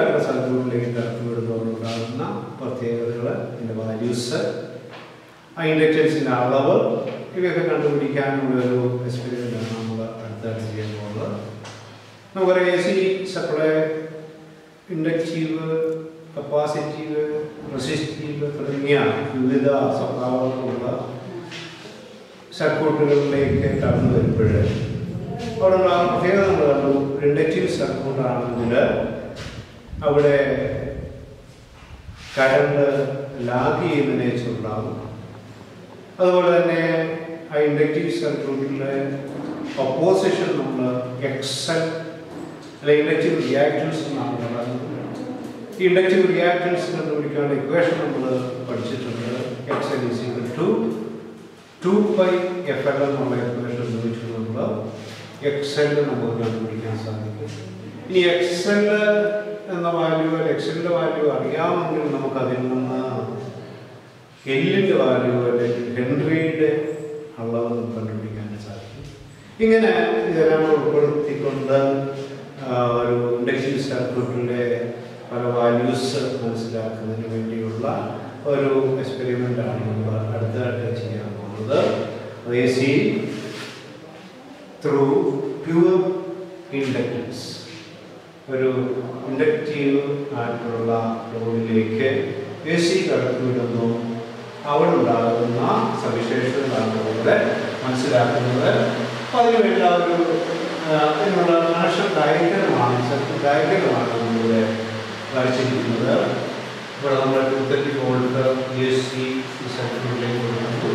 ആയിട്ടുള്ള സർക്യൂട്ടിലേക്ക് കടത്തി വിടുന്നതുകൊണ്ടുണ്ടാകുന്ന പ്രത്യേകതകൾ, അതിൻ്റെ വാല്യൂസ്, ആ ഇൻഡക്റ്റൻസിൻ്റെ അളവ്, ഇവയൊക്കെ കണ്ടുപിടിക്കാനുള്ളൊരു എക്സ്പെരിമെൻ്റാണ് നമ്മൾ അടുത്തായിട്ട് ചെയ്യാൻ പോകുന്നത്. നമുക്കറിയാം AC supply inductive, capacitive, resistive തുടങ്ങിയ വിവിധ സ്വഭാവങ്ങളുള്ള സർക്യൂട്ടുകളിലേക്ക് കടന്നു വരുമ്പോൾ അവിടെയുള്ള പ്രത്യേകത നമ്മൾ കണ്ടു. ഇൻഡക്റ്റീവ് സർക്യൂട്ടാണെങ്കിൽ അവിടെ കറണ്ട് ലാഗ് ചെയ്യുന്ന നേച്ചറുണ്ടാകും. അതുപോലെ തന്നെ ആ ഇൻഡക്റ്റീവ് സർക്യൂട്ടിലെ ഒപ്പോസിഷൻ നമ്മൾ XL അല്ലെങ്കിൽ ഇൻഡക്റ്റീവ് റിയാക്ടൻസ് എന്നാണ് പറയുന്നത്. ഈ ഇൻഡക്റ്റീവ് റിയാക്ടൻസ് കണ്ടുപിടിക്കാനുള്ള ഇക്വേഷൻ നമ്മൾ പഠിച്ചിട്ടുണ്ട്. XL = 2πfL എന്നുള്ള ഇക്വേഷൻ ഉപയോഗിച്ച് നമ്മൾ XL നമുക്ക് കണ്ടുപിടിക്കാൻ സാധിക്കും. ഇനി XL എന്ന വാല്യൂ, XLൻ്റെ വാല്യൂ അറിയാമെങ്കിൽ നമുക്ക് അതിൽ നിന്ന് Lൻ്റെ വാല്യൂ അല്ലെങ്കിൽ ഹെൻറിയുടെ അളവ് കണ്ടുപിടിക്കാൻ സാധിക്കും. ഇങ്ങനെ ഇതെല്ലാം ഉൾപ്പെടുത്തിക്കൊണ്ട് ഒരു ഇൻഡക്റ്റീവ് സർക്യൂട്ടിൻ്റെ പല വാല്യൂസ് മനസ്സിലാക്കുന്നതിന് വേണ്ടിയുള്ള ഒരു എക്സ്പെരിമെൻ്റാണ് നമ്മൾ അടുത്തതായിട്ട് ചെയ്യാൻ പോകുന്നത്. AC ത്രൂ പ്യൂർ ഇൻഡക്റ്റൻസ്, ഒരു ഇൻഡക്റ്റീവ് ആയിട്ടുള്ള ലോഡിലേക്ക് AC കടത്തിവിടുന്നു. അവിടെ ഉണ്ടാകുന്ന സവിശേഷതകളാണ് ഇവിടെ മനസ്സിലാക്കുന്നത്. അപ്പോൾ അതിനുവേണ്ട ഒരു അതിനുള്ള കണക്ഷൻ ഡയഗ്രമാണ്, സർക്യൂട്ട് ഡയഗ്രമാണ് നമ്മളിവിടെ വരച്ചിരിക്കുന്നത്. ഇവിടെ നമ്മൾ 230 വോൾട്ട് AC ഈ സർക്യൂട്ടിലേക്ക് കൊടുക്കുന്നു.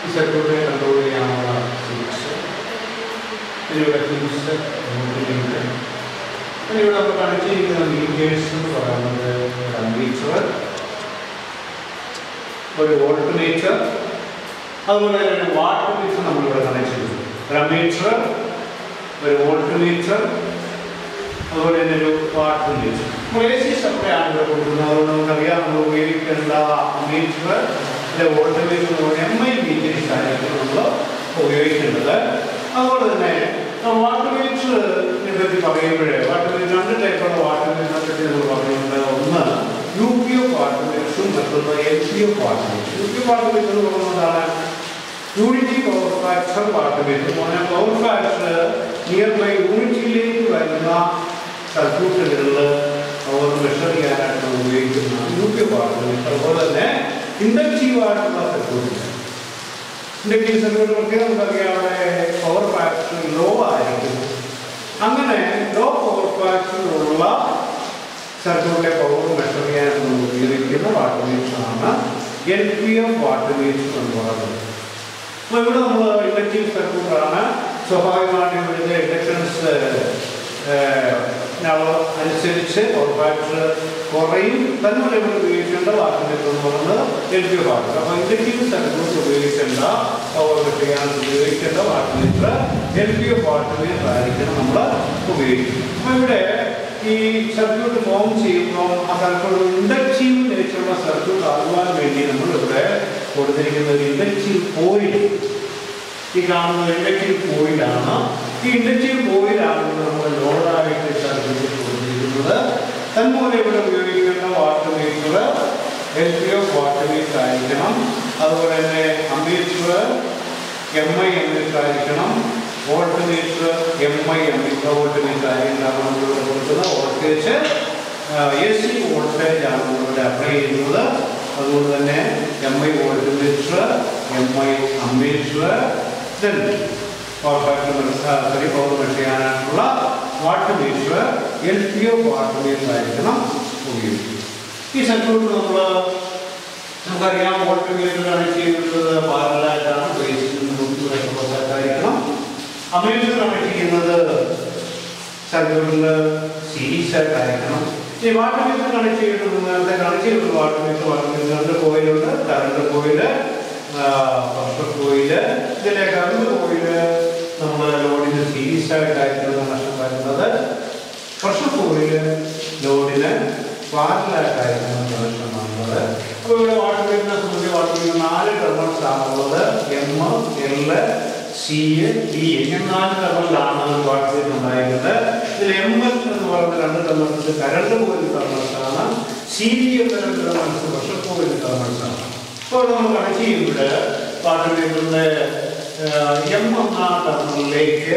ഈ സർക്യൂട്ടിനെ കൺട്രോൾ ചെയ്യാനുള്ള സ്വിച്ച്, ഇതിലൂടെ ഫ്യൂസ്, മോട്ടിലിംഗ്, അതിലൂടെ നമ്മൾ കണക്ട് ചെയ്യുന്ന മീറ്റേഴ്സ് എന്ന് പറയുന്നത് അമ്മീറ്റർ, ഒരു വോൾട്ട്മീറ്റർ, അതുപോലെ തന്നെ വാട്ട് മീറ്റർ നമ്മളിവിടെ കണക്ട് ചെയ്തു. ഒരു അമ്മീറ്റർ, ഒരു വോൾട്ട്മീറ്റർ, അതുപോലെ തന്നെ ഒരു വാട്ട് മീറ്റർ. AC സപ്ലൈ ആണ് ഇവിടെ കൊടുക്കുന്നത്. അതുകൊണ്ട് നമുക്കറിയാം നമ്മൾ ഉപയോഗിക്കേണ്ട അമ്മീറ്റർ, വോൾട്ട്മീറ്റർ, MI മീറ്റേഴ്സ് ആയിരിക്കും നമ്മൾ ഉപയോഗിക്കേണ്ടത്. അതുപോലെ തന്നെ വാട്ട് മീറ്ററിനെ പറ്റി പറയുമ്പോഴേ വാട്ട് മീറ്റർ 2 ടൈപ്പുള്ള വാട്ട് മീറ്ററിനെ പറ്റി നമ്മൾ പറയുന്നത്. ഒന്ന് UPF വാട്ട് മീറ്ററും മറ്റൊന്ന് LPF wattmeter. UPF wattmeter എന്ന് പറയുന്നതാണ് unity power factor wattmeter. Power factor near by യൂണിറ്റിയിലേക്ക് വരുന്ന സർക്യൂട്ടുകളിൽ പവർ മെഷർ ചെയ്യാനായിട്ട് നമ്മൾ ഉപയോഗിക്കുന്ന UPF വാട്ട് മീറ്റർ. അതുപോലെ തന്നെ ഇൻഡക്റ്റീവ് ആയിട്ടുള്ള സർക്യൂട്ടുകൾ, ഇൻഡക്റ്റീവ് സർക്യൂട്ട് പ്രത്യേകം നമുക്കറിയാം അവിടെ പവർ ഫാക്ടർ ലോ ആയിരിക്കും. അങ്ങനെ ലോ പവർ ഫാക്ടറിലുള്ള സർക്യൂട്ടിലെ പവർ മെഷർ ചെയ്യാൻ നമ്മൾ ഉപയോഗിക്കുന്ന വാട്ട് മീറ്ററാണ് LPF വാട്ട് മീറ്റർ എന്ന് പറയുന്നത്. അപ്പോൾ ഇവിടെ നമ്മൾ ഇൻഡക്റ്റീവ് സർക്യൂട്ടാണ്. സ്വാഭാവികമായിട്ട് ഇവിടുത്തെ ഇൻഡക്റ്റൻസ് അനുസരിച്ച് പവർ ഫാക്ടർ കുറയും. തന്നെ ഇവിടെ ഉപയോഗിക്കേണ്ട വാട്ട് മീറ്റർ എന്ന് പറയുന്നത് LPF വാട്ട്. അപ്പോൾ ഇൻഡക്റ്റീവ് സർക്യൂട്ട് ഉപയോഗിക്കേണ്ട പവർ മെഷർ ചെയ്യാൻ ഉപയോഗിക്കേണ്ട watt meter LPF wattmeter ആയിരിക്കണം നമ്മൾ ഉപയോഗിക്കുന്നത്. അപ്പോൾ ഇവിടെ ഈ സർക്യൂട്ട് ഫോം ചെയ്യുമ്പോൾ ആ സർക്യൂട്ട് ഇൻഡക്റ്റീവ് നേച്ചറുള്ള സർക്യൂട്ട് ആകുവാൻ വേണ്ടി നമ്മൾ ഇവിടെ കൊടുത്തിരിക്കുന്ന ഒരു ഇൻഡക്റ്റീവ് കോയിൽ, ഈ കാണുന്ന ഇൻഡക്റ്റീവ് കോയിലാണ്. ഈ ഇൻഡക്റ്റീവ് കോയിലാണ് നമ്മൾ ലോഡായിട്ട് സർക്യൂട്ട് കൊടുത്തിരിക്കുന്നത്. തന്മൂലം ഇവിടെ ഉപയോഗിക്കേണ്ട watt meter LPF wattmeter ആയിരിക്കണം. അതുപോലെ തന്നെ അമ്മീറ്റർ MI അമ്മീറ്റർ ആയിരിക്കണം. വോൾട്ട്മീറ്റർ MI അമ്മീറ്റർ വോൾട്ട്മീറ്റർ ആയിരിക്കണം. നമ്മളിവിടെ കൊടുക്കുന്ന വോൾട്ടേജ് AC വോൾട്ടേജ് ആണ് നമ്മളിവിടെ അപ്ലൈ ചെയ്യുന്നത്. അതുകൊണ്ട് തന്നെ MI voltmeter, MI ammeter, power factor power measure ചെയ്യാനായിട്ടുള്ള wattmeter LPF wattmeter ആയിരിക്കണം ഉപയോഗിക്കുന്നത്. ഈ സർക്യൂട്ട് നമുക്കറിയാം വോൾട്ട്മീറ്റർ കണക്ട് ചെയ്യുന്നത് പാരലായിട്ടാണ്, ആയിരിക്കണം. അമ്മീറ്റർ കണക്ട് ചെയ്യുന്നത് സർക്യൂട്ടിൽ സീരീസ് ആയിട്ടായിരിക്കണം. ഈ വാട്ട് മീറ്റർ കണക്ട് ചെയ്യുന്നത് നേരത്തെ കണക്ട് ചെയ്തിട്ടുള്ള വാട്ട് മീറ്റർ കോയിലുണ്ട്, കറണ്ട് കോയില്, പ്രഷർ കോയില്. ഇതിലെ കറണ്ട് കോയില് നമ്മൾ ലോഡിന് സീരീസ് ആയിട്ടായിരിക്കണം കണക്ഷൻ വരുന്നത്. പ്രഷർ കോയില് ലോഡിന് പാരലായിട്ടായിരിക്കണം കണക്ഷൻ വന്നത്. അപ്പോൾ ഇവിടെ വാട്ട് മീറ്ററിനെ സംബന്ധിച്ച് വാട്ട് മീറ്റർ 4 ടെർമിനൽസ് ആണുള്ളത്. M, L, സി ഡി ഇങ്ങനെ 4 ടെർമിനലാണ് വാട്ട് മീറ്റർ ഉണ്ടായിരുന്നത്. ഇതിൽ ML എന്ന് പറയുന്ന 2 ടെർമിനൽസ് കറണ്ട് പോയിന്റ് ടെർമിനൽസാണ്. CD എന്ന 2 ടെർമിനൽസ് പ്രഷർ പോയിന്റ് ടെർമിനൽസാണ്. അപ്പോൾ നമ്മൾ കണക്ട് ചെയ്യുമ്പോൾ വാട്ട് മീറ്ററിന്റെ M എന്ന ടെർമിനലിലേക്ക്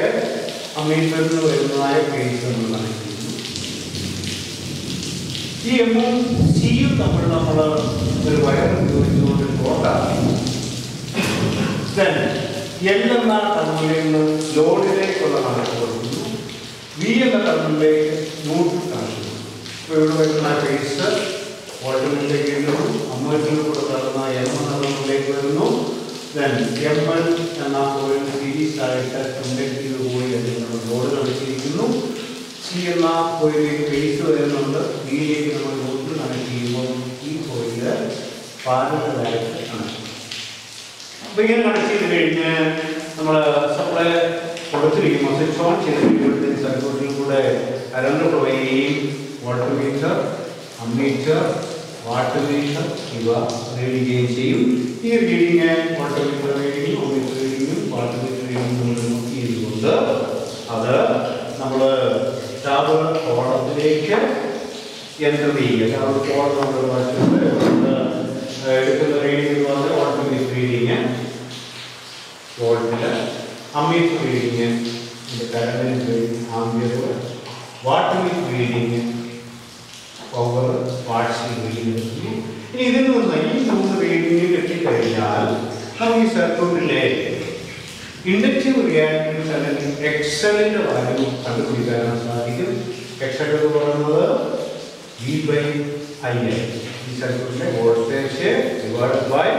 അമ്മീറ്ററിൽ നിന്ന് വരുന്നതായ ഫേസ് നമ്മൾ കണക്ട് ചെയ്യുന്നു. ഈ എമ്മും സിയും തമ്മിൽ നമ്മൾ ഒരു വയർ ഉപയോഗിച്ചുകൊണ്ട് ഷോർട്ടാണ്. എൽ എന്ന ടെർമിനലിൽ നിന്ന് ലോഡിലേക്കുള്ള കണക്ട് കൊടുക്കുന്നു. വി എന്ന ടെർമിനലിലേക്ക് ന്യൂട്രൽ കണക്ട് കൊടുക്കുന്നു. അപ്പോൾ ഇവിടെ വരുന്ന ഫേസ് വോൾട്ടമീറ്ററിലേക്ക് വരുന്നു. അമ്മീറ്ററിൽ കൂടെ തരുന്ന M എന്ന ടെർമിനലിലേക്ക് വരുന്നു. ML എന്ന ഒരു സീരീസ് ആയിട്ട് ഇൻഡക്റ്റീവ് കോയിൽ നമ്മൾ ലോഡ് കണക്ട് സി എന്ന കോയിലേക്ക് ഫേസ് വരുന്നുണ്ട്. ബിയിലേക്ക് നമ്മൾ ന്യൂട്രൽ കണക്ട് ചെയ്യുമ്പോൾ ഈ കോയില് പാരലലായിട്ട് കണക്ട് ചെയ്യും. അപ്പോൾ ഇങ്ങനെ കണക്ട് ചെയ്ത് കഴിഞ്ഞ് നമ്മൾ സപ്ലൈ കൊടുത്തിരിക്കുമ്പോൾ സ്വിച്ച് ഓൺ ചെയ്തിരിക്കുമ്പോഴത്തെ സർക്യൂട്ടിൽ കൂടെ കറണ്ട് പ്രൊവൈഡ് ചെയ്യും. വോൾട്ട്മീറ്റർ, അമ്മീറ്റർ, വാട്ട് മീറ്റർ ഇവ റീഡിംഗ് ചെയ്യും. ഈ റീഡിങ് വോൾട്ട്മീറ്റർ റീഡിങ്ങും അമ്മീറ്റർ റീഡിങ്ങും വാട്ട് മീറ്റർ റീഡിങ്ങും നോക്കി ചെയ്തുകൊണ്ട് അത് നമ്മൾ ടാബ് കോളത്തിലേക്ക് എൻ്റർ ചെയ്യുക. ടാബ് കോളം നമ്മൾ എടുക്കുന്ന റീഡിംഗ് എന്ന് പറഞ്ഞാൽ വോൾട്ട്മീറ്റർ റീഡിങ് വോൾട്ടിൽ, അമ്മീറ്റർ റീഡിങ് കറണ്ടിന് ampere, wattmeter reading power, watts reading. ഇനി ഇതിൽ നിന്ന് ഈ 3 റീഡിങ് കിട്ടിക്കഴിഞ്ഞാൽ നമുക്ക് ഈ സർക്യൂട്ടിലെ ഇൻഡക്റ്റീവ് റിയാക്ടൻസ് അല്ലെങ്കിൽ എക്സലിന്റെ വാല്യൂ കണ്ടുപിടിക്കാനാണ് സാധിക്കും. എക്സൽ എന്ന് പറയുന്നത് V/I. ഈ സർക്യൂട്ടിലെ വോൾട്ടേജ് ഡിവൈഡഡ് ബൈ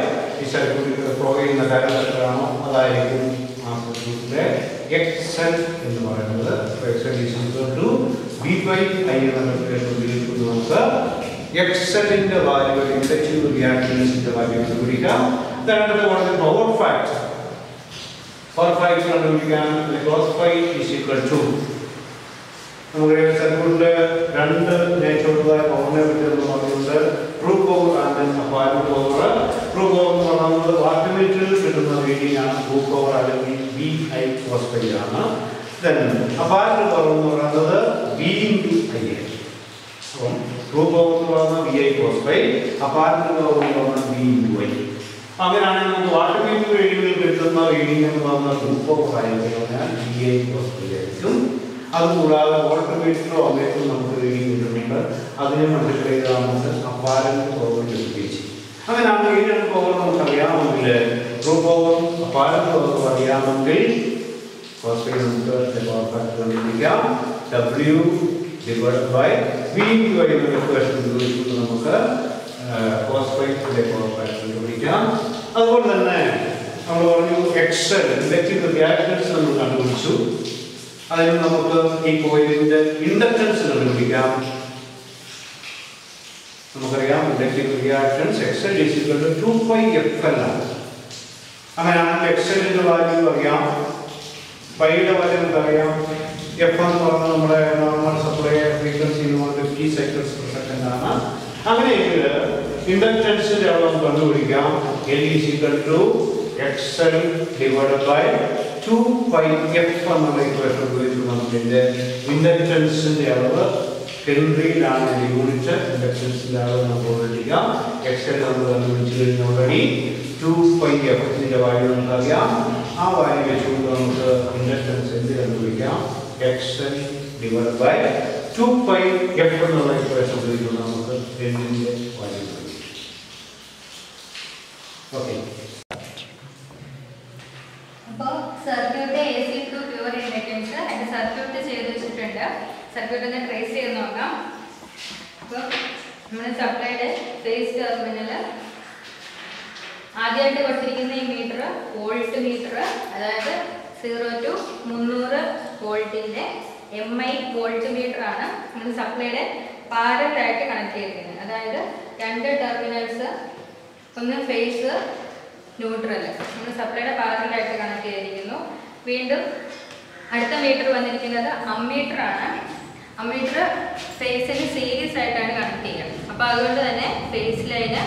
ഈ സർക്യൂട്ടിൽ ഫ്ലോ ചെയ്യുന്ന കറണ്ട് എത്രയാണോ അതായിരിക്കും ആ സർക്യൂട്ടിലെ എക്സൽ എന്ന് പറയുന്നത്. Excel is equal to V/I എന്ന ഉപയോഗിക്കുന്നത് നമുക്ക് എക്സലിന്റെ വാല്യൂ ഇൻഡക്റ്റീവ് റിയാക്ടൻസിന്റെ വാല്യൂ കണ്ടുപിടിക്കാം. രണ്ടാമത്തെ വളരെ പവർ ഫാക്ടർ കണ്ടുപിടിക്കാൻ cos phi is equal to നമുക്ക് സർക്യൂട്ടിലെ 2 നേച്ചറുള്ളതായ പവറിനെ പറ്റി നമ്മൾ പറഞ്ഞിട്ടുണ്ട്. True power and apparent power. True power എന്ന് പറയുന്നത് വാട്ട്മീറ്ററിൽ കിട്ടുന്ന റീഡിംഗ് ആണ് ട്രൂ പവർ അല്ലെങ്കിൽ VI cos phi ആണ്. അപ്പാരന്റ് പവർ എന്ന് പറയുന്നത് V/I. അപ്പം ട്രൂ പവർ എന്ന് പറയുന്നത് VI cos phi, apparent power എന്ന് പറയുന്നത് V/I. അങ്ങനെയാണെങ്കിൽ നമുക്ക് വാട്ട്മീറ്റർ റീഡിങ്ങിൽ കിട്ടുന്ന റീഡിംഗ് എന്ന് പറഞ്ഞാൽ ട്രൂ പവർ ആയിരിക്കും VI cos phi ആയിരിക്കും. അതുകൂടാതെ വോൾട്ട്മീറ്ററോ അമ്മേറ്ററും നമുക്ക് റീഡിംഗ് കിട്ടുന്നുണ്ട്. അതിനെ മൾട്ടിപ്ലൈ ചെയ്താൽ നമുക്ക് അപ്പാരന്റ് പവർ ലഭിക്കും. അങ്ങനെയാണെങ്കിൽ ഈ 2 പവർ നമുക്ക് അറിയാമെങ്കിൽ ട്രൂ പവർ അപ്പാരന്റ് പവർ അറിയാമെങ്കിൽ cos phi നമുക്ക് പവർ ഫാക്ടർ കണ്ടുപിടിക്കാം. W divided by V/I എന്ന ഇക്വേഷൻ ഉപയോഗിച്ചുകൊണ്ട് നമുക്ക് cos phi പവർ ഫാക്ടർ കണ്ടുപിടിക്കാം. അതുപോലെ തന്നെ നമ്മൾ പറഞ്ഞു എക്സൽ ഇൻഡക്റ്റീവ് റിയാക്ടൻസ് നമ്മൾ കണ്ടുപിടിച്ചു. അതിന് നമുക്ക് ഈ കോയിലിന്റെ ഇൻഡക്റ്റൻസ് കണ്ടുപിടിക്കാം. നമുക്കറിയാം ഇൻഡക്റ്റീവ് റിയാക്ടൻസ് XL = 2πfL ആണ്. അങ്ങനെയാണെങ്കിൽ എക്സലിന്റെ വാല്യൂ അറിയാം, പൈയുടെ വാല്യൂ നമുക്കറിയാം. F എന്ന് പറഞ്ഞാൽ നമ്മുടെ normal supply frequency 50 cycles per second ആണ്. അങ്ങനെയെങ്കിൽ ഇൻഡക്റ്റൻസിന്റെ അളവ് കണ്ടുപിടിക്കാം. L = XL divided by 2πf എന്നുള്ള ഇക്വേഷൻ ഉപയോഗിച്ച് നമുക്ക് ഇൻഡക്റ്റൻസിന്റെ അളവ് ഹെൻറിയിലാണ് യൂണിറ്റ്. ഇൻഡക്റ്റൻസിന്റെ അളവ് നമുക്ക് കണ്ടുപിടിക്കാം. XL നമ്മൾ കണ്ടുപിടിച്ചു കഴിഞ്ഞാൽ ഓൾറെഡി 2πf ഇതിന്റെ വാല്യൂ നമുക്കറിയാം. ആ വാല്യൂ വെച്ചുകൊണ്ട് നമുക്ക് ഇൻഡക്റ്റൻസ് എന്ത് കണ്ടുപിടിക്കാം? XL divided by 2πf എന്നുള്ള ഇക്വേഷൻ ഉപയോഗിച്ചുകൊണ്ട് നമുക്ക് ഹെൻറിന്റെ വാല്യൂ കണ്ടുപിടിക്കാം. ഓക്കെ. അപ്പോൾ circuit AC to pure inductance അതിന്റെ സർക്യൂട്ട് ചെയ്ത് വെച്ചിട്ടുണ്ട്. സർക്യൂട്ട് ഒന്ന് ട്രേസ് ചെയ്ത് നോക്കാം. അപ്പോൾ നമ്മൾ സപ്ലൈയുടെ ഫേസ് ടെർമിനൽ ആദ്യമായിട്ട് കൊടുത്തിരിക്കുന്ന ഈ മീറ്റർ വോൾട്ട് മീറ്റർ, അതായത് 0 to 300 വോൾട്ടിന്റെ MI വോൾട്ട് മീറ്റർ ആണ്. നമ്മൾ സപ്ലൈയുടെ പാരലായിട്ട് കണക്ട് ചെയ്തിരിക്കുന്നത്. അതായത് 2 ടെർമിനൽസ്, ഒന്ന് ഫേസ് ന്യൂട്രൽ, നമ്മൾ സപ്ലൈയുടെ പാരലായിട്ട് കണക്ട് ചെയ്തിരിക്കുന്നു. വീണ്ടും അടുത്ത മീറ്റർ വന്നിരിക്കുന്നത് അമ്മീറ്റർ ആണ്. അമ്മീറ്റർ ഫേസിന് സീരീസ് ആയിട്ടാണ് കണക്ട് ചെയ്യുക. അപ്പോൾ അതുകൊണ്ട് തന്നെ ഫേസ് ലൈന്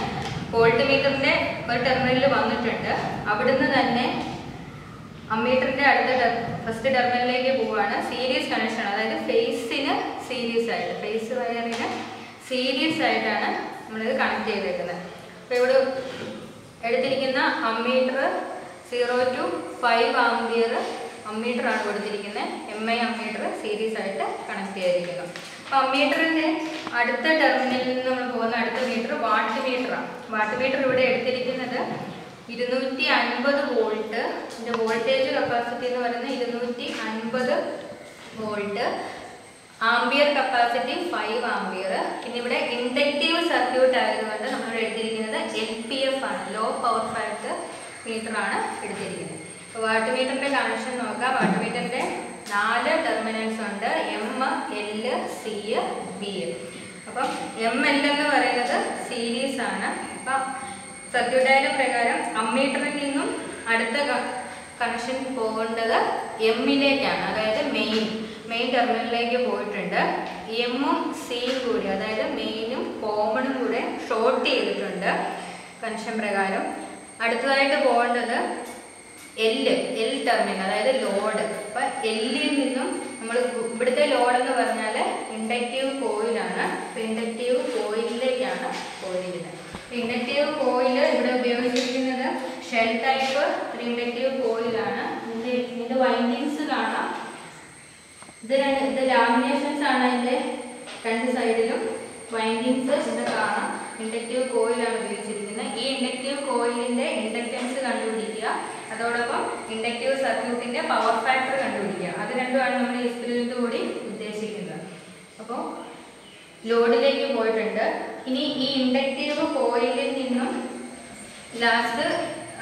വോൾട്ട് മീറ്ററിൻ്റെ ഒരു ടെർമിനലിൽ വന്നിട്ടുണ്ട്. അവിടുന്ന് തന്നെ അമ്മീറ്ററിന്റെ അടുത്ത ഫസ്റ്റ് ടെർമിനലിലേക്ക് പോവുകയാണ്. സീരീസ് കണക്ഷൻ, അതായത് ഫേസിന് സീരീസ് ആയിട്ട്, ഫേസ് വയറിന് സീരീസ് ആയിട്ടാണ് നമ്മളിത് കണക്ട് ചെയ്തേക്കുന്നത്. അപ്പോൾ ഇവിടെ എടുത്തിരിക്കുന്ന അമ്മീറ്റർ 0 to 5 ആംപിയർ അമ്മീറ്ററാണ് കൊടുത്തിരിക്കുന്നത്. MI അമ്മീറ്റർ സീരീസ് ആയിട്ട് കണക്ട് ചെയ്തിരിക്കുന്നു. അപ്പോൾ അമ്മീറ്ററിൻ്റെ അടുത്ത ടെർമിനലിൽ നിന്ന് നമ്മൾ പോകുന്ന അടുത്ത മീറ്റർ വാട്ട് മീറ്ററാണ്. വാട്ട് മീറ്റർ ഇവിടെ എടുത്തിരിക്കുന്നത് 250 വോൾട്ട്. ഇതിൻ്റെ വോൾട്ടേജ് കപ്പാസിറ്റി എന്ന് പറയുന്നത് 250 വോൾട്ട്. Ampere capacity 5 ampere. പിന്നെ ഇവിടെ ഇൻഡക്റ്റീവ് സർക്യൂട്ട് ആയതുകൊണ്ട് നമ്മൾ എടുത്തിരിക്കുന്നത് LPF ആണ്, ലോ പവർ ഫാക്ടർ മീറ്ററാണ് എടുത്തിരിക്കുന്നത്. അപ്പോൾ വാട്ട് മീറ്ററിൻ്റെ കണക്ഷൻ നോക്കാം. വാട്ട് മീറ്ററിൻ്റെ 4 ടെർമിനൽസ് ഉണ്ട്, M, L, C, B. അപ്പം ML എന്ന് പറയുന്നത് സീരീസ് ആണ്. അപ്പം സർക്യൂട്ട് ഡയഗ്രം പ്രകാരം അമ്മീറ്ററിൽ നിന്നും അടുത്ത കണക്ഷൻ പോകേണ്ടത് എമ്മിലേക്കാണ്, അതായത് മെയിൻ ടെർമിനലിലേക്ക് പോയിട്ടുണ്ട്. എമ്മും സിയും കൂടി, അതായത് മെയിനും കോമണും കൂടെ ഷോർട്ട് ചെയ്തിട്ടുണ്ട് കണക്ഷൻ പ്രകാരം. അടുത്തതായിട്ട് പോകേണ്ടത് എൽ ടെർമിനൽ, അതായത് ലോഡ്. അപ്പം എല്ലിൽ നിന്നും നമ്മൾ ഇവിടുത്തെ ലോഡ് എന്ന് പറഞ്ഞാൽ ഇൻഡക്റ്റീവ് കോയിലാണ്. അപ്പം ഇൻഡക്റ്റീവ് കോയിലിലേക്കാണ് പോയിരിക്കുന്നത്. ഇൻഡക്റ്റീവ് കോയിൽ ഇവിടെ ഉപയോഗിച്ചിരിക്കുന്നത് ഷെൽ ടൈപ്പ് ഇൻഡക്റ്റീവ് കോയിലാണ്. ഇതിൻ്റെ വൈൻഡിങ്സ് കാണാം. ഇത് ലാമിനേഷൻസ് ആണ്. അതിൻ്റെ രണ്ട് സൈഡിലും വൈൻഡിങ്സ് ഇവിടെ കാണാം. ഇൻഡക്റ്റീവ് കോയിലാണ് ഉപയോഗിച്ചിരിക്കുന്നത്. ഈ ഇൻഡക്റ്റീവ് കോയിലിൻ്റെ ഇൻഡക്റ്റൻസ് കണ്ടുപിടിക്കുക, അതോടൊപ്പം ഇൻഡക്റ്റീവ് സർക്യൂട്ടിൻ്റെ പവർ ഫാക്ടർ കണ്ടുപിടിക്കുക. അത് രണ്ടുമാണ് നമ്മൾ ഈ എക്സ്പെരിമെൻറ്റ് കൂടി ഉദ്ദേശിക്കുന്നത്. അപ്പോൾ ലോഡിലേക്ക് പോയിട്ടുണ്ട്. ഇനി ഈ ഇൻഡക്റ്റീവ് കോയിലിൽ നിന്നും ലാസ്റ്റ്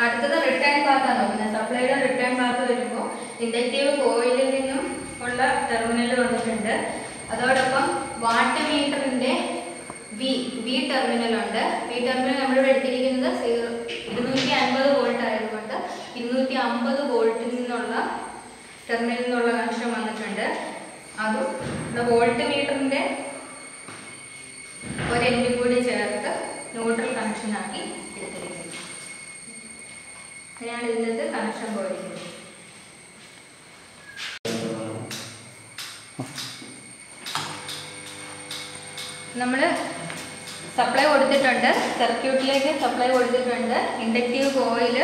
അടുത്തത് റിട്ടേൺ പാത്താണ് നോക്കുന്നത്. സപ്ലൈയുടെ റിട്ടേൺ പാത്ത് വരുമ്പോൾ ഇൻഡക്റ്റീവ് കോയിലിൽ നിന്നും ഉള്ള ടെർമിനൽ വന്നിട്ടുണ്ട്. അതോടൊപ്പം വാട്ട് മീറ്ററിൻ്റെ വി ടെർമിനൽ ഉണ്ട്. വി ടെർമിനൽ നമ്മളിവിടെ എടുത്തിരിക്കുന്നത് 250 വോൾട്ട് ആയതുകൊണ്ട് 250 വോൾട്ടിൽ നിന്നുള്ള ടെർമിനലിൽ നിന്നുള്ള കണക്ഷൻ വന്നിട്ടുണ്ട്. അതും വോൾട്ട് മീറ്ററിൻ്റെ ഒരു എൻഡ് കൂടി ചേർത്ത് ന്യൂട്രൽ കണക്ഷനാക്കി എടുത്തിരിക്കുന്നത്. അങ്ങനെയാണ് ഇതിൻ്റെ കണക്ഷൻ പോയിരിക്കുന്നത്. നമ്മൾ സപ്ലൈ കൊടുത്തിട്ടുണ്ട്, സർക്യൂട്ടിലേക്ക് സപ്ലൈ കൊടുത്തിട്ടുണ്ട്. ഇൻഡക്റ്റീവ് കോയിൽ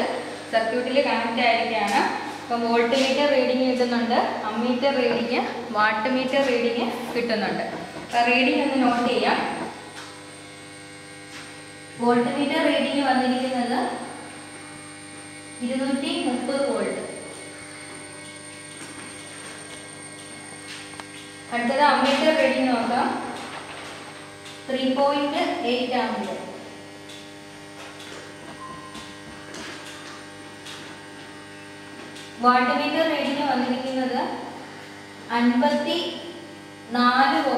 സർക്യൂട്ടിൽ കണക്റ്റ് ആയിരിക്കുകയാണ്. അപ്പം വോൾട്ട് മീറ്റർ റീഡിങ് കിട്ടുന്നുണ്ട്, ammeter reading, watt meter reading കിട്ടുന്നുണ്ട്. അപ്പം റീഡിങ് ഒന്ന് നോട്ട് ചെയ്യാം. വോൾട്ട് മീറ്റർ റീഡിങ് വന്നിരിക്കുന്നത് 230 വോൾട്ട്. അടുത്തത് അമ്മീറ്റർ റീഡിങ് നോക്കാം. 3.8 ആംപിയർ. വാട്ട് മീറ്റർ റീഡിങ് വന്നിരിക്കുന്നത് 54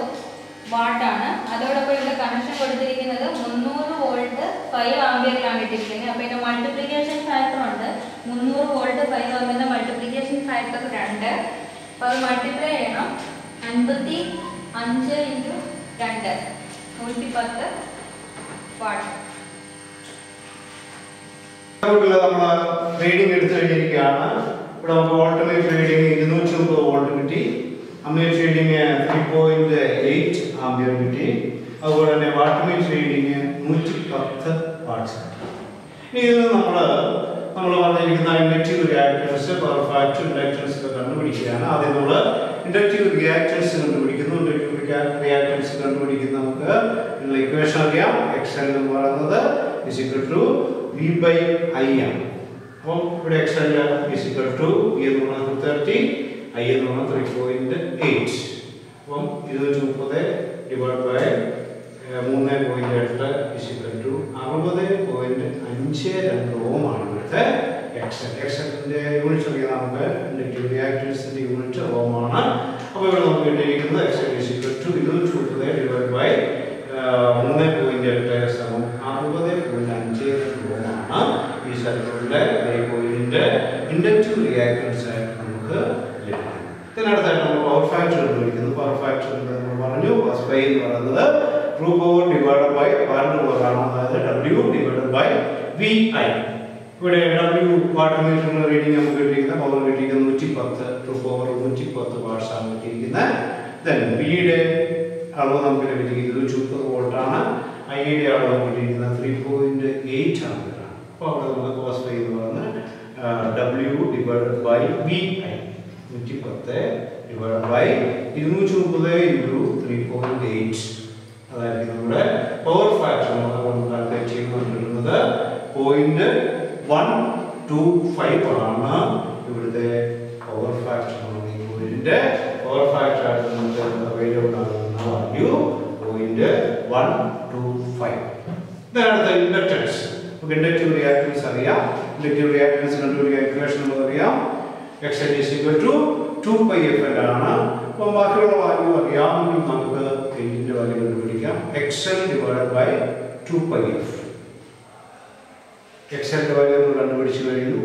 വാട്ടാണ്. അതോടൊപ്പം ഇവിടെ കണക്ഷൻ കൊടുത്തിരിക്കുന്നത് 300 വോൾട്ട് 5 ആംപിയറിലാണ് ഇട്ടിരിക്കുന്നത്. അപ്പോൾ ഇതിൻ്റെ മൾട്ടിപ്ലിക്കേഷൻ ഫാക്ടർ ഉണ്ട്. 300 വോൾട്ട് 5 ആംപിയറിൻ്റെ മൾട്ടിപ്ലിക്കേഷൻ ഫാക്ടർ 2. അപ്പോൾ അത് മൾട്ടിപ്ലൈ ചെയ്യണം. 55 × 2 110 വാട്ട്. നമ്മൾ റീഡിങ് എടുത്തു കഴിഞ്ഞിരിക്കുകയാണ്. ഇവിടെ നമുക്ക് വോൾട്ട് മീറ്റർ റീഡിങ് 230 വോൾട്ട് കിട്ടി. അമ്മീറ്റർ റീഡിങ് 3.8 ആംപിയർ കിട്ടി. അതുപോലെ തന്നെ വാട്ട് മീറ്റർ റീഡിങ് 110 വാട്ട്സ്. ഇനി ഇതിൽ നമ്മൾ പറഞ്ഞിരിക്കുന്ന inductive reactance, power factor, inductance ഒക്കെ കണ്ടുപിടിക്കുകയാണ്. ആദ്യം നമ്മൾ ഇൻഡക്റ്റീവ് റിയാക്ടൻസ് കണ്ടുപിടിക്കുന്നു. ഇൻഡക്റ്റീവ് റിയാക്ടൻസ് കണ്ടുപിടിക്കുന്ന നമുക്ക് ഇക്വേഷൻ അറിയാം. XL എന്ന് പറയുന്നത് V/I ആണ്. അപ്പം ഇവിടെ XL V എന്ന് പറയുന്നത് 30, I എന്ന് പറയുന്നത് 3.8. അപ്പം 230 ഡിവൈഡ് ബൈ 3.8 60.52 ഓം ആണ് ഇവിടുത്തെ XL. XLന്റെ യൂണിറ്റ് അറിയാം നമുക്ക്. ഇൻഡക്റ്റീവ് റിയാക്ടൻസിന്റെ യൂണിറ്റ് ഓം ആണ്. അപ്പോൾ ഇവിടെ നമുക്ക് കിട്ടിയിരിക്കുന്നത് XL 230 ഡിവൈഡ് ബൈ 3.8 സമം 60.52 ഓം ആണ് ഈ സർക്യൂട്ടിലെ കോയിലിന്റെ ഇൻഡക്റ്റീവ് റിയാക്ടൻസ് ആയിട്ട് നമുക്ക് ലഭിക്കുന്നത്. ഇതിനടുത്തായിട്ട് നമ്മൾ പവർ ഫാക്ടർ കണ്ടുപിടിക്കുന്നു. പവർ ഫാക്ടർ നമ്മൾ പറഞ്ഞു Y എന്ന് പറയുന്നത് true power divided by current power ആണ്. അതായത് W ഡിവൈഡഡ് ബൈ VI. ഇവിടെ W വാട്ടർ മീറ്ററിന്റെ റീഡിംഗ് നമുക്ക് കിട്ടിയിരിക്കുന്നത് പവർ കിട്ടിയിരിക്കുന്നത് 110 ടു പവർ 110 വാട്ട്സ് ആണ് കിട്ടിയിരിക്കുന്നത്. ദെൻ ബിയുടെ അളവ് നമുക്ക് ലഭിച്ചിരിക്കുന്നത് 130 വോൾട്ട് ആണ്. ഐയുടെ അളവ് കിട്ടിയിരിക്കുന്നത് 3.8 ആണ്. അപ്പോൾ അവിടെ നമുക്ക് കോസ് ഫൈ എന്ന് പറഞ്ഞാൽ W divided by BI 110 divided by 230 into 3.8 അതായിരിക്കും നമ്മുടെ പവർ ഫാക്ടർ നമ്മൾ കാൽക്കുലേറ്റ് ചെയ്യുന്നത് 0.125 ആണ് ഇവിടുത്തെ പവർ ഫാക്ടർ. ഇതിന്റെ പവർ ഫാക്ടർ ആയിട്ട് നമുക്ക് അവൈലബിൾ ആകുന്ന വാല്യൂ 0.125. ഇതാണ് ഇൻഡക്റ്റൻസ്. നമുക്ക് ഇൻഡക്റ്റീവ് റിയാക്ടൻസ് അറിയാം. ഇൻഡക്റ്റീവ് റിയാക്ടൻസ് കണ്ടുപിടിക്കാൻ ഇക്വേഷൻ നമുക്കറിയാം. Xl is equal to 2πfl ആണ്. അപ്പോൾ ബാക്കിയുള്ള വാല്യൂ അറിയാമെങ്കിൽ നമുക്ക് ഇതിന്റെ വാല്യൂ കണ്ടുപിടിക്കാം. Xl divided by 2πf. Xl ന്റെ വാല്യൂ നമ്മൾ കണ്ടുപിടിച്ചു കഴിഞ്ഞു.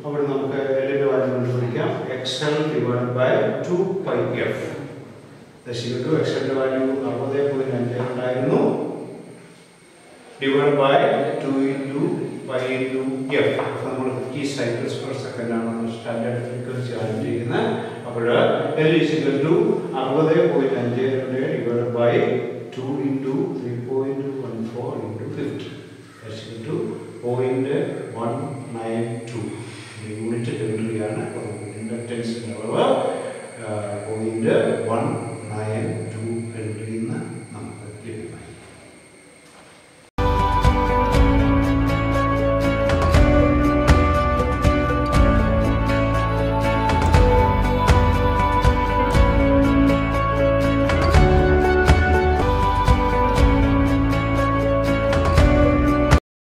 അവിടെ നമുക്ക് L ന്റെ വാല്യൂ കണ്ടുപിടിക്കാം. Xl divided by 2πf. Xl ന്റെ വാല്യൂ 60.5 ഉണ്ടായിരുന്നു. Divide by 2 into pi into f. നമ്മൾ 50 cycles per second ആണ് സ്റ്റാൻഡേർഡ് ഫ്രീക്വൻസി ആയിരിക്കുന്നത്. അപ്പോൾ L is equal to 60.5 divide by 2 into 3.14 into 50. That's equal to 0.192. Unit ഹെൻറിയാണ്. ഇൻഡക്റ്റൻസിന്റെ അളവ് 0.192